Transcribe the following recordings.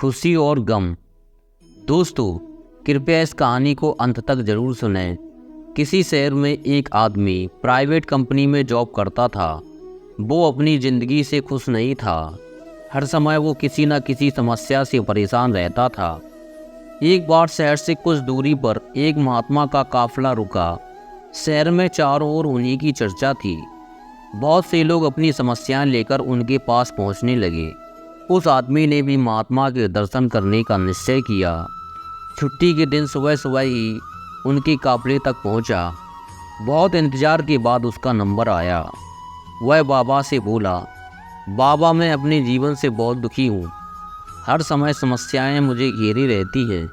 खुशी और गम। दोस्तों, कृपया इस कहानी को अंत तक जरूर सुनें। किसी शहर में एक आदमी प्राइवेट कंपनी में जॉब करता था। वो अपनी ज़िंदगी से खुश नहीं था। हर समय वो किसी न किसी समस्या से परेशान रहता था। एक बार शहर से कुछ दूरी पर एक महात्मा का काफिला रुका। शहर में चारों ओर उन्हीं की चर्चा थी। बहुत से लोग अपनी समस्याएं लेकर उनके पास पहुंचने लगे। उस आदमी ने भी महात्मा के दर्शन करने का निश्चय किया। छुट्टी के दिन सुबह सुबह ही उनके काफिले तक पहुंचा। बहुत इंतजार के बाद उसका नंबर आया। वह बाबा से बोला, बाबा, मैं अपने जीवन से बहुत दुखी हूँ। हर समय समस्याएं मुझे घेरी रहती हैं।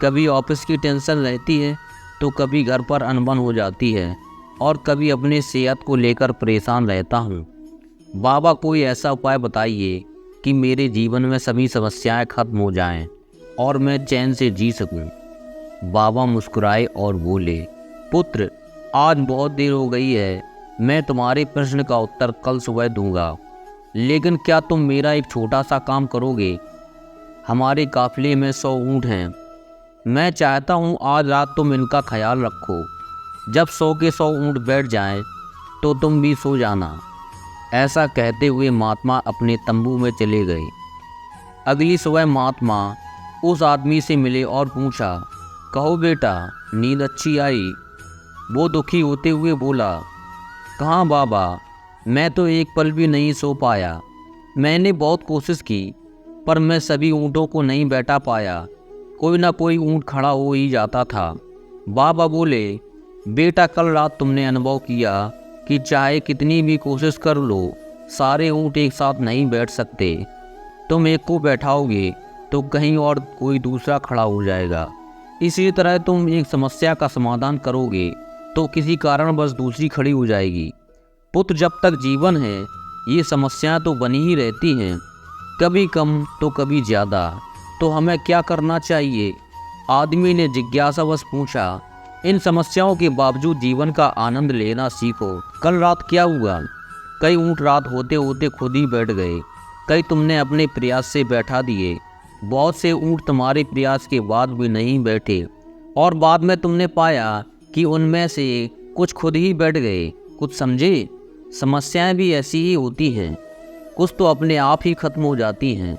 कभी ऑफिस की टेंशन रहती है तो कभी घर पर अनबन हो जाती है और कभी अपनी सेहत को लेकर परेशान रहता हूँ। बाबा, कोई ऐसा उपाय बताइए कि मेरे जीवन में सभी समस्याएं खत्म हो जाएं और मैं चैन से जी सकूं। बाबा मुस्कुराए और बोले, पुत्र, आज बहुत देर हो गई है। मैं तुम्हारे प्रश्न का उत्तर कल सुबह दूंगा, लेकिन क्या तुम मेरा एक छोटा सा काम करोगे? हमारे काफिले में 100 ऊँट हैं। मैं चाहता हूँ आज रात तुम इनका ख्याल रखो। जब 100 के 100 ऊँट बैठ जाएं तो तुम भी सो जाना। ऐसा कहते हुए महात्मा अपने तंबू में चले गए। अगली सुबह महात्मा उस आदमी से मिले और पूछा, कहो बेटा, नींद अच्छी आई? वो दुखी होते हुए बोला, कहाँ बाबा, मैं तो एक पल भी नहीं सो पाया। मैंने बहुत कोशिश की पर मैं सभी ऊँटों को नहीं बैठा पाया। कोई ना कोई ऊँट खड़ा हो ही जाता था। बाबा बोले, बेटा, कल रात तुमने अनुभव किया कि चाहे कितनी भी कोशिश कर लो, सारे ऊँट एक साथ नहीं बैठ सकते। तुम एक को बैठाओगे तो कहीं और कोई दूसरा खड़ा हो जाएगा। इसी तरह तुम एक समस्या का समाधान करोगे तो किसी कारणवश दूसरी खड़ी हो जाएगी। पुत्र, जब तक जीवन है ये समस्याएं तो बनी ही रहती हैं, कभी कम तो कभी ज़्यादा। तो हमें क्या करना चाहिए? आदमी ने जिज्ञासावश पूछा। इन समस्याओं के बावजूद जीवन का आनंद लेना सीखो। कल रात क्या हुआ? कई ऊँट रात होते होते खुद ही बैठ गए। कई तुमने अपने प्रयास से बैठा दिए। बहुत से ऊँट तुम्हारे प्रयास के बाद भी नहीं बैठे और बाद में तुमने पाया कि उनमें से कुछ खुद ही बैठ गए। कुछ समझे? समस्याएं भी ऐसी ही होती हैं। कुछ तो अपने आप ही खत्म हो जाती हैं,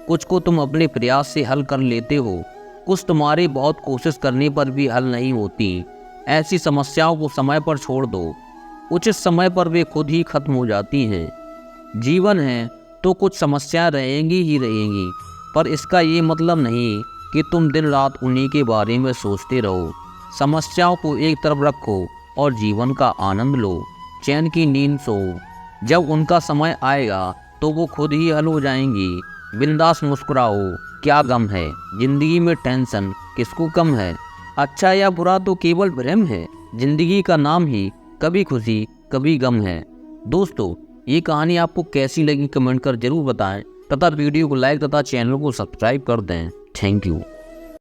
कुछ को तुम अपने प्रयास से हल कर लेते हो, कुछ तुम्हारी बहुत कोशिश करने पर भी हल नहीं होती। ऐसी समस्याओं को समय पर छोड़ दो, उचित समय पर वे खुद ही खत्म हो जाती हैं। जीवन है तो कुछ समस्याएं रहेंगी ही रहेंगी, पर इसका ये मतलब नहीं कि तुम दिन रात उन्हीं के बारे में सोचते रहो। समस्याओं को एक तरफ रखो और जीवन का आनंद लो। चैन की नींद सो। जब उनका समय आएगा तो वो खुद ही हल हो जाएंगी। बिंदास मुस्कुराओ, क्या गम है? जिंदगी में टेंशन किसको कम है? अच्छा या बुरा तो केवल भ्रम है। जिंदगी का नाम ही कभी खुशी कभी गम है। दोस्तों, ये कहानी आपको कैसी लगी कमेंट कर जरूर बताएं तथा वीडियो को लाइक तथा चैनल को सब्सक्राइब कर दें। Thank you.